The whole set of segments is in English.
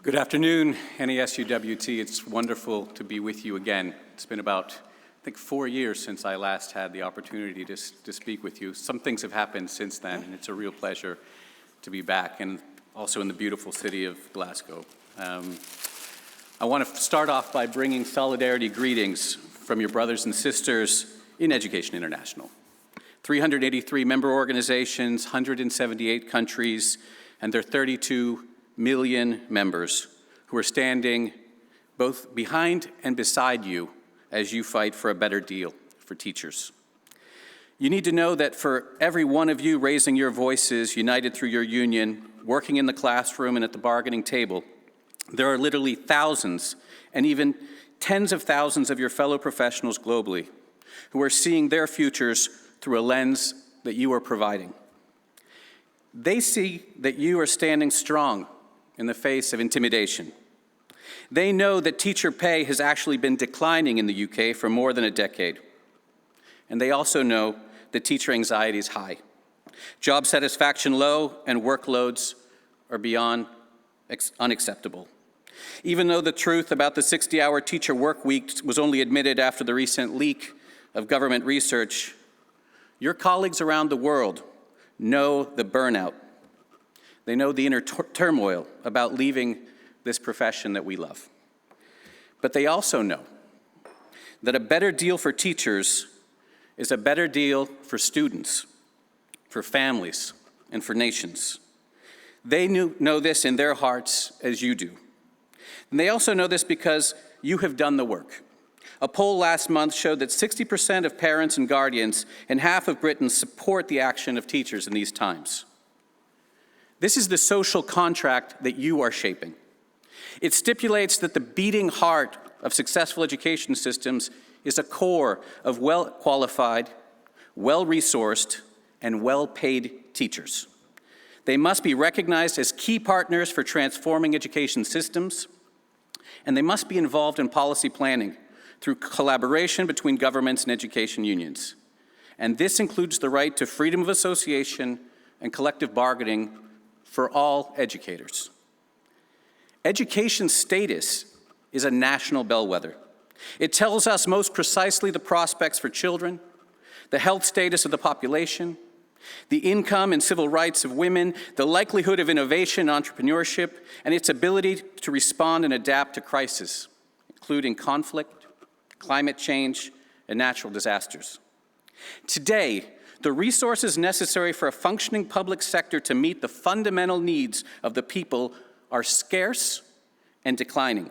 Good afternoon, NASUWT. It's wonderful to be with you again. It's been about, I think, 4 years since I last had the opportunity to speak with you. Some things have happened since then, and it's a real pleasure to be back, and also in the beautiful city of Glasgow. I want to start off by bringing solidarity greetings from your brothers and sisters in Education International. 383 member organizations, 178 countries, and their 32 million members who are standing both behind and beside you as you fight for a better deal for teachers. You need to know that for every one of you raising your voices, united through your union, working in the classroom and at the bargaining table, there are literally thousands and even tens of thousands of your fellow professionals globally who are seeing their futures through a lens that you are providing. They see that you are standing strong in the face of intimidation. They know that teacher pay has actually been declining in the UK for more than a decade. And they also know that teacher anxiety is high, job satisfaction low, and workloads are beyond unacceptable. Even though the truth about the 60-hour teacher work week was only admitted after the recent leak of government research, your colleagues around the world know the burnout. They know the inner turmoil about leaving this profession that we love. But they also know that a better deal for teachers is a better deal for students, for families, and for nations. They know this in their hearts as you do. And they also know this because you have done the work. A poll last month showed that 60% of parents and guardians and half of Britons support the action of teachers in these times. This is the social contract that you are shaping. It stipulates that the beating heart of successful education systems is a core of well-qualified, well-resourced, and well-paid teachers. They must be recognized as key partners for transforming education systems, and they must be involved in policy planning through collaboration between governments and education unions. And this includes the right to freedom of association and collective bargaining for all educators. Education status is a national bellwether. It tells us most precisely the prospects for children, the health status of the population, the income and civil rights of women, the likelihood of innovation and entrepreneurship, and its ability to respond and adapt to crisis, including conflict, climate change, and natural disasters. Today, the resources necessary for a functioning public sector to meet the fundamental needs of the people are scarce and declining.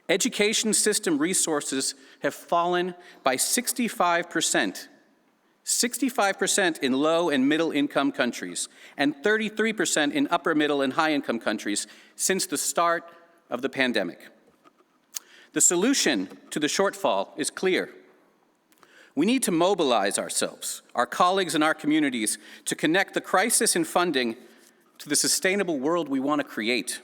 Education system resources have fallen by 65%. 65% in low and middle income countries, and 33% in upper middle and high income countries since the start of the pandemic. The solution to the shortfall is clear. We need to mobilize ourselves, our colleagues and our communities, to connect the crisis in funding to the sustainable world we want to create.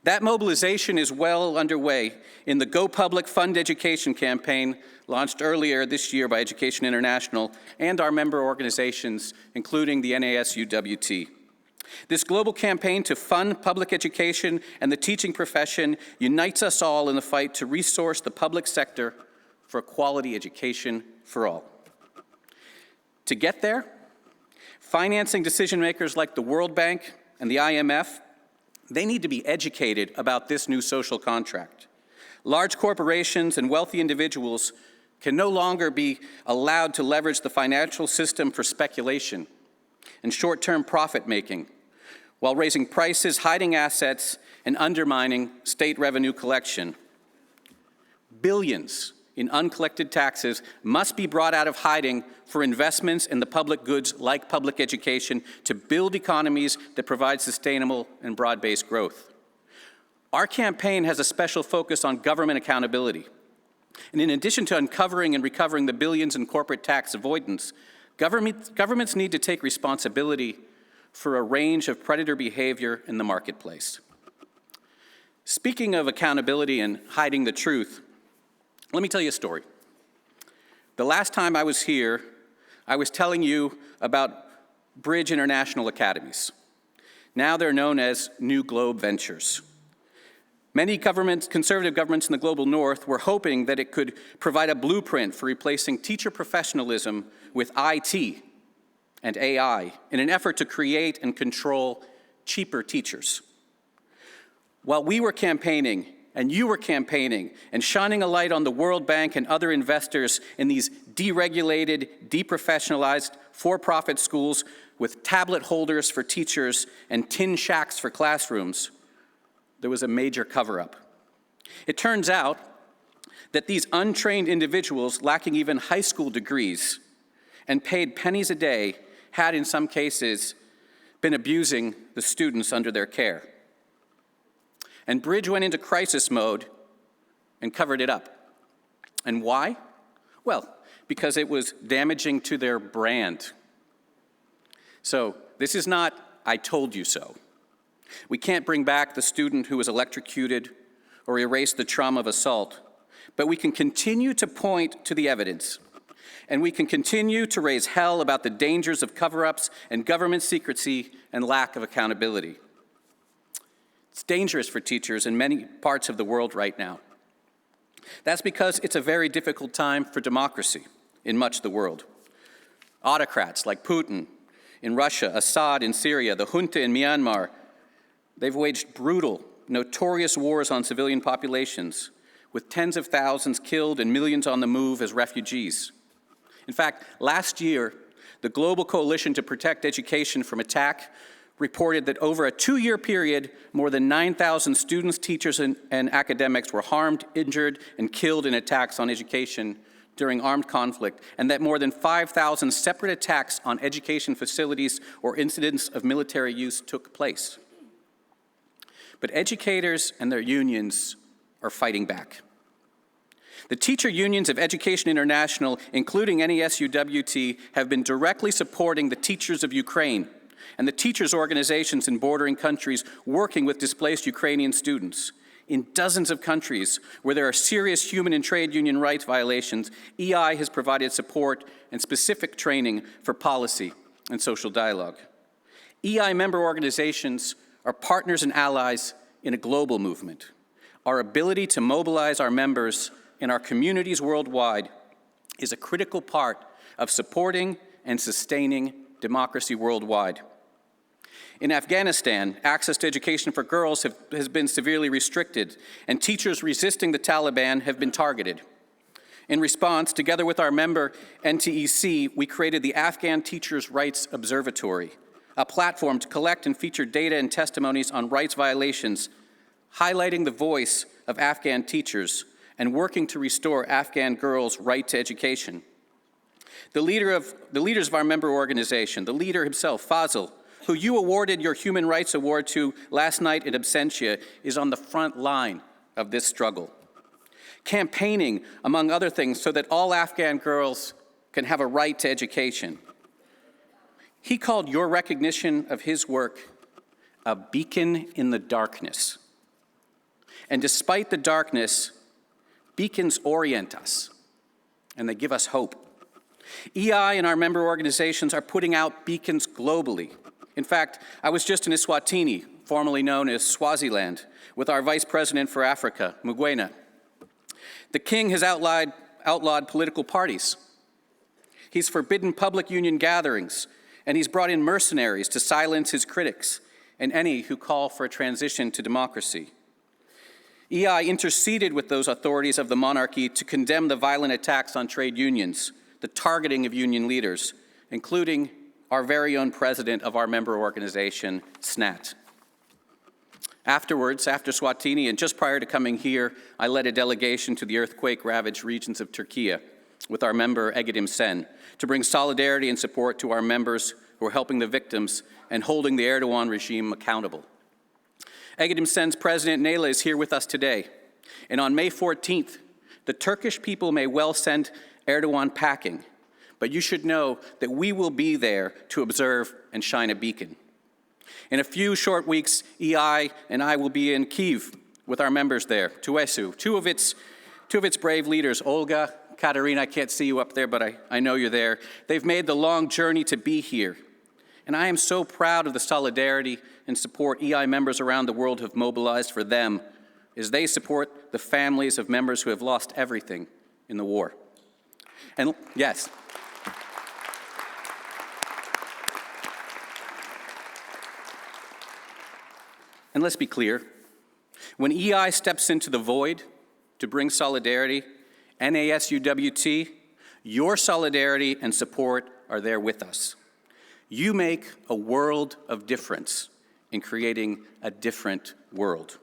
That mobilization is well underway in the Go Public Fund Education campaign launched earlier this year by Education International and our member organizations, including the NASUWT. This global campaign to fund public education and the teaching profession unites us all in the fight to resource the public sector for quality education for all. To get there, financing decision makers like the World Bank and the IMF, they need to be educated about this new social contract. Large corporations and wealthy individuals can no longer be allowed to leverage the financial system for speculation and short-term profit-making while raising prices, hiding assets, and undermining state revenue collection. Billions in uncollected taxes must be brought out of hiding for investments in the public goods like public education to build economies that provide sustainable and broad-based growth. Our campaign has a special focus on government accountability. And in addition to uncovering and recovering the billions in corporate tax avoidance, governments need to take responsibility for a range of predator behavior in the marketplace. Speaking of accountability and hiding the truth, let me tell you a story. The last time I was here, I was telling you about Bridge International Academies. Now they're known as New Globe Ventures. Many conservative governments in the global north were hoping that it could provide a blueprint for replacing teacher professionalism with IT and AI in an effort to create and control cheaper teachers. While we were campaigning, and you were campaigning, and shining a light on the World Bank and other investors in these deregulated, deprofessionalized, for-profit schools with tablet holders for teachers and tin shacks for classrooms, there was a major cover-up. It turns out that these untrained individuals lacking even high school degrees and paid pennies a day had, in some cases, been abusing the students under their care. And Bridge went into crisis mode and covered it up. And why? Well, because it was damaging to their brand. So this is not, "I told you so." We can't bring back the student who was electrocuted or erase the trauma of assault, but we can continue to point to the evidence, and we can continue to raise hell about the dangers of cover-ups and government secrecy and lack of accountability. It's dangerous for teachers in many parts of the world right now. That's because it's a very difficult time for democracy in much of the world. Autocrats like Putin in Russia, Assad in Syria, the junta in Myanmar, they've waged brutal, notorious wars on civilian populations, with tens of thousands killed and millions on the move as refugees. In fact, last year, the Global Coalition to Protect Education from Attack reported that over a 2-year period, more than 9,000 students, teachers, and academics were harmed, injured, and killed in attacks on education during armed conflict, and that more than 5,000 separate attacks on education facilities or incidents of military use took place. But educators and their unions are fighting back. The teacher unions of Education International, including NESUWT, have been directly supporting the teachers of Ukraine and the teachers' organizations in bordering countries working with displaced Ukrainian students. In dozens of countries where there are serious human and trade union rights violations, EI has provided support and specific training for policy and social dialogue. EI member organizations are partners and allies in a global movement. Our ability to mobilize our members in our communities worldwide is a critical part of supporting and sustaining democracy worldwide. In Afghanistan, access to education for girls has been severely restricted, and teachers resisting the Taliban have been targeted. In response, together with our member NTEC, we created the Afghan Teachers' Rights Observatory, a platform to collect and feature data and testimonies on rights violations, highlighting the voice of Afghan teachers and working to restore Afghan girls' right to education. The leaders of our member organization, the leader himself, Fazil, who you awarded your Human Rights Award to last night in absentia, is on the front line of this struggle, campaigning, among other things, so that all Afghan girls can have a right to education. He called your recognition of his work a beacon in the darkness. And despite the darkness, beacons orient us, and they give us hope. EI and our member organizations are putting out beacons globally. In fact, I was just in Eswatini, formerly known as Swaziland, with our Vice President for Africa, Mugwena. The king has outlawed political parties. He's forbidden public union gatherings, and he's brought in mercenaries to silence his critics and any who call for a transition to democracy. EI interceded with those authorities of the monarchy to condemn the violent attacks on trade unions, the targeting of union leaders, including our very own president of our member organization, SNAT. Afterwards, after Swatini, and just prior to coming here, I led a delegation to the earthquake-ravaged regions of Turkey with our member, Egedim Sen, to bring solidarity and support to our members who are helping the victims and holding the Erdogan regime accountable. Egedim Sen's president, Nayla, is here with us today. And on May 14th, the Turkish people may well send Erdogan packing, but you should know that we will be there to observe and shine a beacon. In a few short weeks, EI and I will be in Kyiv with our members there, Tuesu, two of its brave leaders, Olga, Katerina, I can't see you up there, but I know you're there. They've made the long journey to be here. And I am so proud of the solidarity and support EI members around the world have mobilized for them as they support the families of members who have lost everything in the war. And yes, and let's be clear, when EI steps into the void to bring solidarity, NASUWT, your solidarity and support are there with us. You make a world of difference in creating a different world.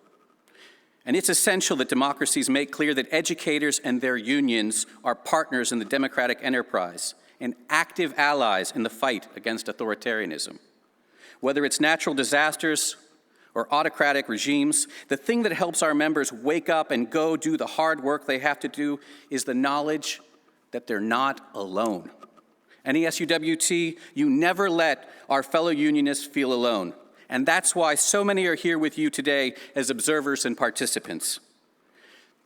And it's essential that democracies make clear that educators and their unions are partners in the democratic enterprise and active allies in the fight against authoritarianism. Whether it's natural disasters or autocratic regimes, the thing that helps our members wake up and go do the hard work they have to do is the knowledge that they're not alone. NASUWT, you never let our fellow unionists feel alone. And that's why so many are here with you today as observers and participants.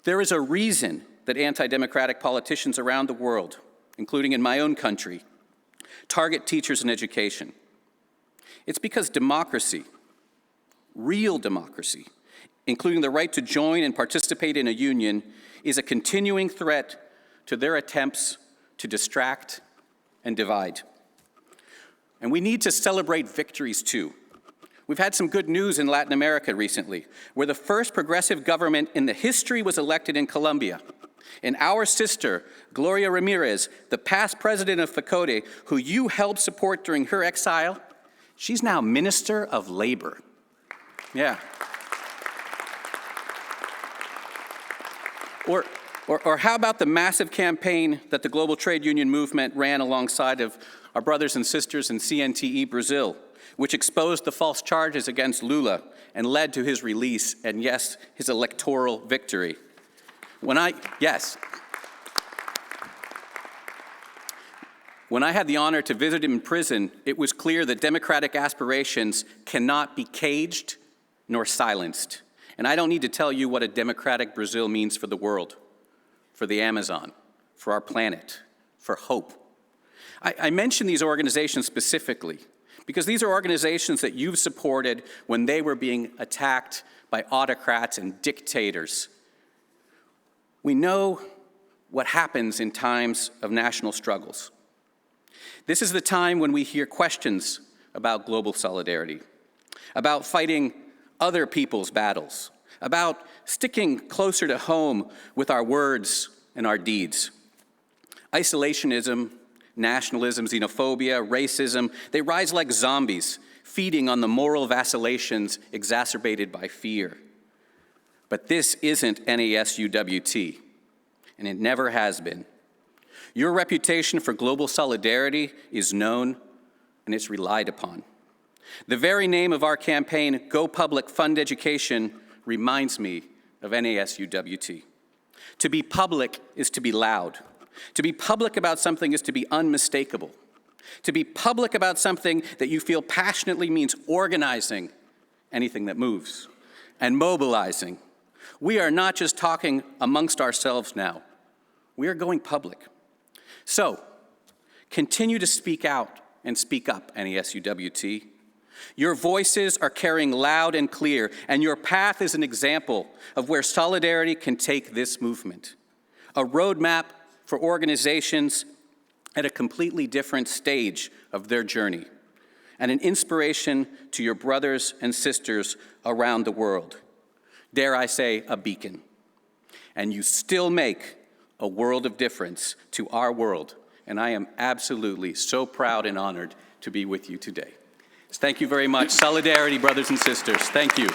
There is a reason that anti-democratic politicians around the world, including in my own country, target teachers and education. It's because democracy, real democracy, including the right to join and participate in a union, is a continuing threat to their attempts to distract and divide. And we need to celebrate victories too. We've had some good news in Latin America recently, where the first progressive government in the history was elected in Colombia. And our sister, Gloria Ramirez, the past president of FACODE, who you helped support during her exile, she's now Minister of Labor. Yeah. Or how about the massive campaign that the global trade union movement ran alongside of our brothers and sisters in CNTE Brazil, which exposed the false charges against Lula and led to his release and, yes, his electoral victory. When I had the honor to visit him in prison, it was clear that democratic aspirations cannot be caged nor silenced. And I don't need to tell you what a democratic Brazil means for the world, for the Amazon, for our planet, for hope. I mention these organizations specifically because these are organizations that you've supported when they were being attacked by autocrats and dictators. We know what happens in times of national struggles. This is the time when we hear questions about global solidarity, about fighting other people's battles, about sticking closer to home with our words and our deeds. Isolationism, nationalism, xenophobia, racism, they rise like zombies, feeding on the moral vacillations exacerbated by fear. But this isn't NASUWT, and it never has been. Your reputation for global solidarity is known and it's relied upon. The very name of our campaign, Go Public, Fund Education, reminds me of NASUWT. To be public is to be loud. To be public about something is to be unmistakable. To be public about something that you feel passionately means organizing anything that moves and mobilizing. We are not just talking amongst ourselves now. We are going public. So, continue to speak out and speak up, NASUWT. Your voices are carrying loud and clear, and your path is an example of where solidarity can take this movement. A roadmap for organizations at a completely different stage of their journey, and an inspiration to your brothers and sisters around the world. Dare I say, a beacon. And you still make a world of difference to our world, and I am absolutely so proud and honored to be with you today. Thank you very much. Solidarity, brothers and sisters. Thank you.